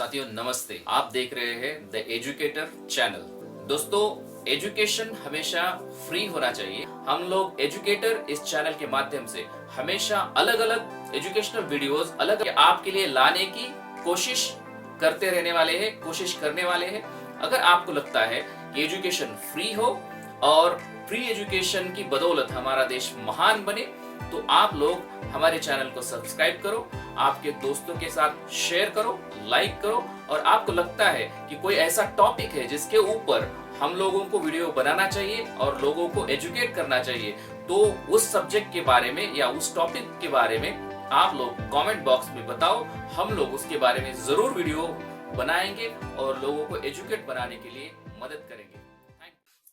साथियों नमस्ते। आप देख रहे हैं द एजुकेटर चैनल। दोस्तों, एजुकेशन हमेशा फ्री होना चाहिए। हम लोग एजुकेटर इस चैनल के माध्यम से हमेशा अलग अलग एजुकेशनल वीडियोस अलग आपके लिए लाने की कोशिश करते रहने वाले हैं, कोशिश करने वाले हैं। अगर आपको लगता है कि एजुकेशन फ्री हो और फ्री एजुकेशन की बदौलत हमारा देश महान बने, तो आप लोग हमारे चैनल को सब्सक्राइब करो, आपके दोस्तों के साथ शेयर करो, लाइक करो। और आपको लगता है कि कोई ऐसा टॉपिक है जिसके ऊपर हम लोगों को वीडियो बनाना चाहिए और लोगों को एजुकेट करना चाहिए, तो उस सब्जेक्ट के बारे में या उस टॉपिक के बारे में आप लोग कमेंट बॉक्स में बताओ। हम लोग उसके बारे में जरूर वीडियो बनाएंगे और लोगों को एजुकेट बनाने के लिए मदद करेंगे।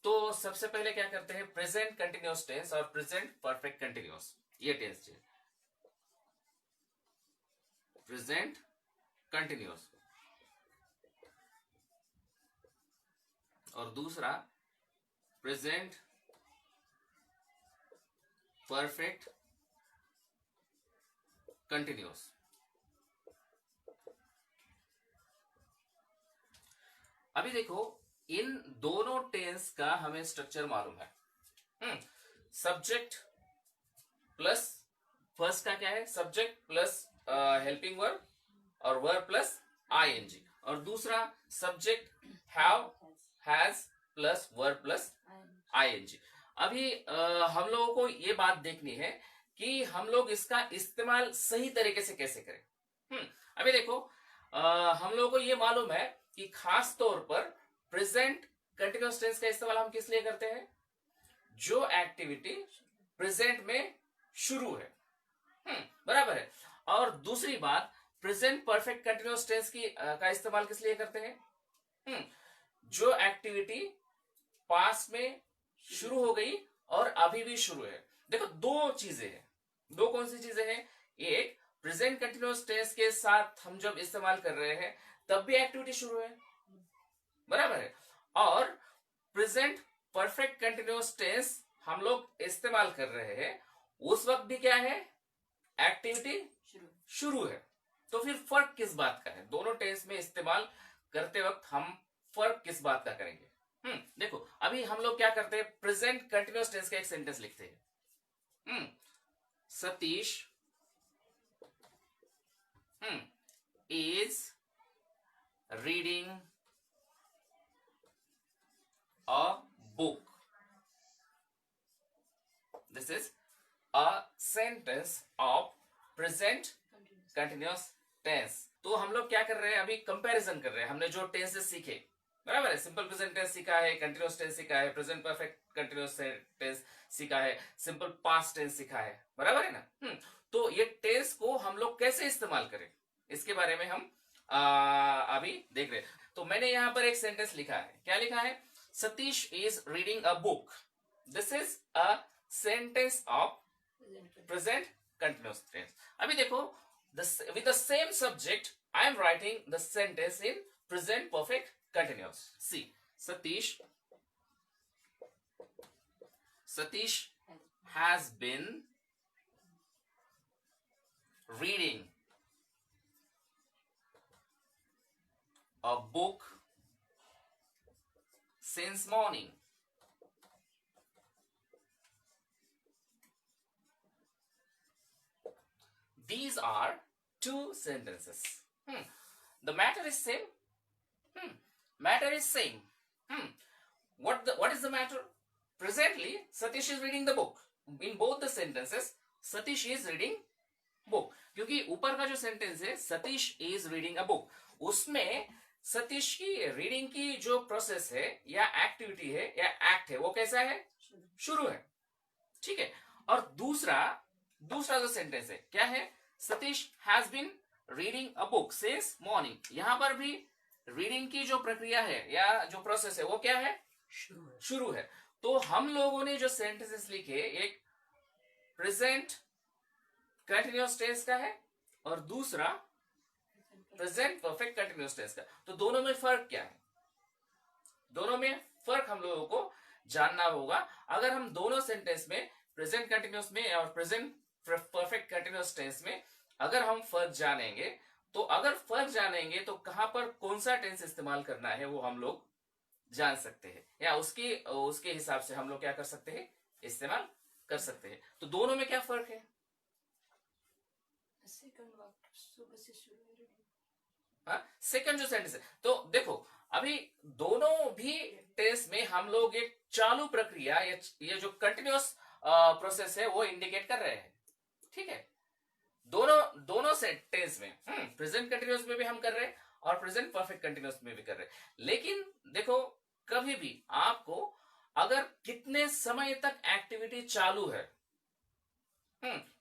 तो सबसे पहले क्या करते हैं, प्रेजेंट कंटिन्यूअस टेंस और प्रेजेंट परफेक्ट कंटिन्यूअस, ये टेंस है प्रेजेंट कंटिन्यूअस, और दूसरा प्रेजेंट परफेक्ट कंटिन्यूअस। अभी देखो, इन दोनों टेंस का हमें स्ट्रक्चर मालूम है। सब्जेक्ट प्लस फर्स्ट का क्या है, सब्जेक्ट प्लस हेल्पिंग वर्ब और वर्ब प्लस आईएनजी, और दूसरा subject have has plus verb plus ING. अभी हम लोगों को ये बात देखनी है कि हम लोग इसका इस्तेमाल सही तरीके से कैसे करें। अभी देखो, हम लोगों को ये मालूम है कि खास तौर पर प्रेजेंट कंटिन्यूअस टेंस का इस्तेमाल हम किस लिए करते हैं, जो एक्टिविटी प्रेजेंट में शुरू है। बराबर है। और दूसरी बात, प्रेजेंट परफेक्ट कंटिन्यूअस टेंस की का इस्तेमाल किस लिए करते हैं, जो एक्टिविटी पास्ट में शुरू हो गई और अभी भी शुरू है। देखो, दो चीजें हैं। दो कौन सी चीजें हैं, एक प्रेजेंट कंटिन्यूअस टेंस के साथ हम जब इस्तेमाल कर रहे हैं तब भी एक्टिविटी शुरू है, बराबर है। और प्रेजेंट परफेक्ट कंटिन्यूअस टेंस हम लोग इस्तेमाल कर रहे हैं उस वक्त भी क्या है, एक्टिविटी शुरू है। तो फिर फर्क किस बात का है, दोनों टेंस में इस्तेमाल करते वक्त हम फर्क किस बात का करेंगे। देखो, अभी हम लोग क्या करते हैं, प्रेजेंट कंटिन्यूअस टेंस का एक सेंटेंस लिखते हैं। Satish is reading a book. This is a sentence of present continuous tense. तो हम लोग क्या कर रहे हैं, अभी कंपैरिजन कर रहे हैं। हमने जो टेंसेस सीखे, बराबर है, सिंपल प्रेजेंट टेंस सीखा है, कंटिन्यूअस टेंस सीखा है, प्रेजेंट परफेक्ट कंटिन्यूअस टेंस सीखा है, सिंपल पास्ट टेंस सीखा है, बराबर है ना। तो ये टेंस को हम लोग कैसे इस्तेमाल करें, इसके बारे में हम अभी देख रहे हैं। तो मैंने यहां पर एक सेंटेंस लिखा है, क्या लिखा है, Satish is reading a book. This is a sentence of present continuous tense. अभी देखो, with the same subject, I am writing the sentence in present perfect continuous. See, Satish has been reading a book since morning. These are two sentences. The matter is same. Matter is same. What is the matter? Presently, Satish is reading the book. In both the sentences, Satish is reading book. क्योंकि ऊपर का जो sentence है, Satish is reading a book, उसमें सतीश की reading की जो process है या एक्टिविटी है या एक्ट है, वो कैसा है, शुरू है। ठीक है। और दूसरा जो सेंटेंस है क्या है, Satish has been reading a book since morning. यहां पर भी रीडिंग की जो प्रक्रिया है या जो प्रोसेस है वो क्या है, शुरू है। तो हम लोगों ने जो सेंटेंसेस लिखे, एक प्रेजेंट कंटिन्यूअस टेंस का है और दूसरा प्रेजेंट परफेक्ट कंटिन्यूअस टेंस का। तो दोनों में फर्क क्या है, दोनों में फर्क हम लोगों को जानना होगा। अगर हम दोनों सेंटेंस में, प्रेजेंट कंटिन्यूअस में और प्रेजेंट परफेक्ट कंटिन्यूअस टेंस में अगर हम फर्क जानेंगे तो अगर फर्क जानेंगे तो कहां पर कौन सा टेंस इस्तेमाल करना है वो हम लोग जान सकते हैं, या उसके उसके हिसाब से हम लोग क्या कर सकते हैं, इस्तेमाल कर सकते हैं। तो दोनों में क्या फर्क है? सेकंड जो सेंटेंस है, तो देखो अभी दोनों भी टेंस में हम लोग एक चालू प्रक्रिया, ये जो कंटिन्यूअस प्रोसेस है वो इंडिकेट कर रहे हैं। ठीक है, दोनों दोनों टेंस में, प्रेजेंट कंटिन्यूअस में भी हम कर रहे हैं और प्रेजेंट परफेक्ट कंटिन्यूअस में भी कर रहे हैं। लेकिन देखो कभी भी आपको अगर कितने समय तक एक्टिविटी चालू है,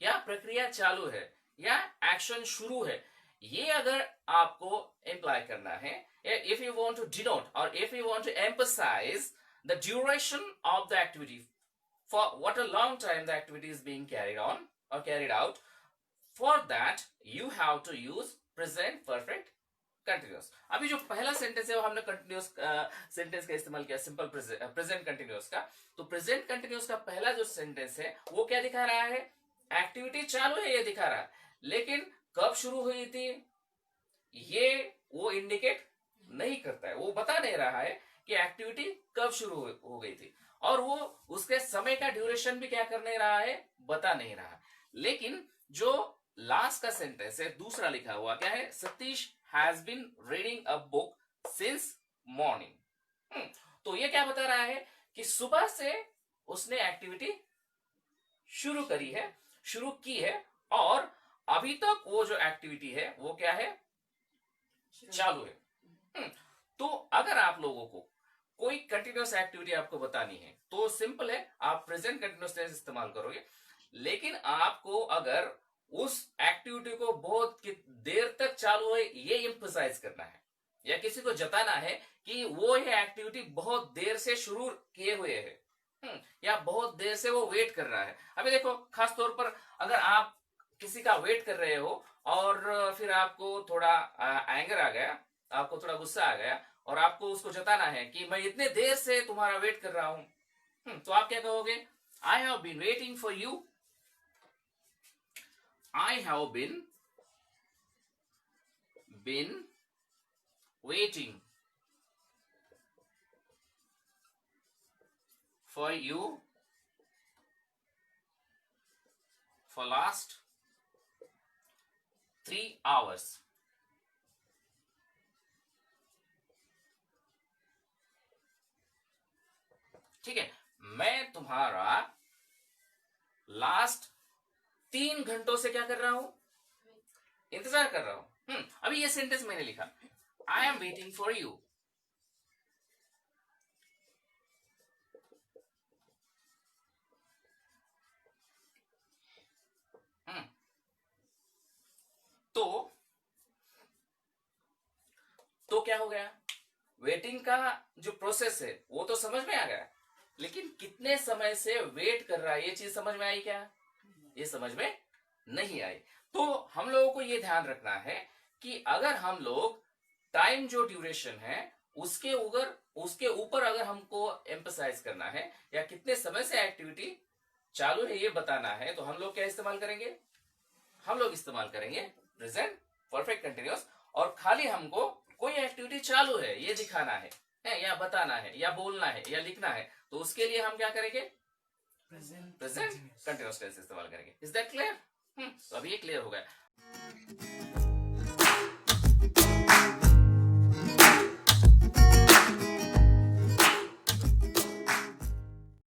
या प्रक्रिया चालू है, या एक्शन शुरू है, ये अगर आपको इंप्लाई करना है, if you want to denote और if you want to emphasize the duration of the activity, for what a long time the activity is being carried on or carried out, for that you have to use present perfect continuous। अभी जो पहला sentence है वो हमने continuous sentence का इस्तेमाल किया, simple present continuous का। तो प्रेजेंट कंटिन्यूअस का पहला जो सेंटेंस है वो क्या दिखा रहा है, एक्टिविटी चालू है ये दिखा रहा है, लेकिन कब शुरू हुई थी ये वो इंडिकेट नहीं करता है, वो बता नहीं रहा है कि एक्टिविटी कब शुरू हो गई थी, और वो उसके समय का ड्यूरेशन भी क्या कर नहीं रहा है, बता नहीं रहा। लेकिन जो लास्ट का सेंटेंस है दूसरा लिखा हुआ क्या है, Satish has been reading a book since morning. तो ये क्या बता रहा है कि सुबह से उसने एक्टिविटी शुरू की है, और अभी तक वो जो एक्टिविटी है वो क्या है, चालू है। तो अगर आप लोगों को कोई कंटिन्यूअस एक्टिविटी आपको बतानी है तो सिंपल है, आप प्रेजेंट कंटिन्यूअस टेंस इस्तेमाल करोगे। लेकिन आपको अगर उस एक्टिविटी को बहुत देर तक चालू है ये एम्फसाइज करना है, या किसी को जताना है कि वो ये एक्टिविटी बहुत देर से शुरू किए हुए है, या बहुत देर से वो वेट कर रहा है। अभी देखो खास तौर पर अगर आप किसी का वेट कर रहे हो और फिर आपको थोड़ा एंगर आ गया, आपको थोड़ा गुस्सा आ गया, और आपको उसको जताना है कि मैं इतने देर से तुम्हारा वेट कर रहा हूं, तो आप क्या कहोगे, I have been waiting for you, I have been waiting for you for last 3 hours। ठीक है, मैं तुम्हारा लास्ट 3 घंटों से क्या कर रहा हूं, इंतजार कर रहा हूं। अभी ये सेंटेंस मैंने लिखा, I am waiting for you. तो क्या हो गया, वेटिंग का जो प्रोसेस है वो तो समझ में आ गया, लेकिन कितने समय से वेट कर रहा है ये चीज समझ में आई क्या, ये समझ में नहीं आई। तो हम लोगों को ये ध्यान रखना है कि अगर हम लोग टाइम जो ड्यूरेशन है उसके ऊपर अगर हमको एम्फसाइज करना है, या कितने समय से एक्टिविटी चालू है ये बताना है, तो हम लोग क्या इस्तेमाल करेंगे, हम लोग इस्तेमाल करेंगे प्रेजेंट परफेक्ट कंटिन्यूअस। और खाली हमको कोई एक्टिविटी चालू है ये दिखाना है, या बताना है, या बोलना है, या लिखना है, तो उसके लिए हम क्या करेंगे, प्रेजेंट कंटिन्यूअस टेंस इस्तेमाल करेंगे। Is that clear? तो अभी ये क्लियर हो गया।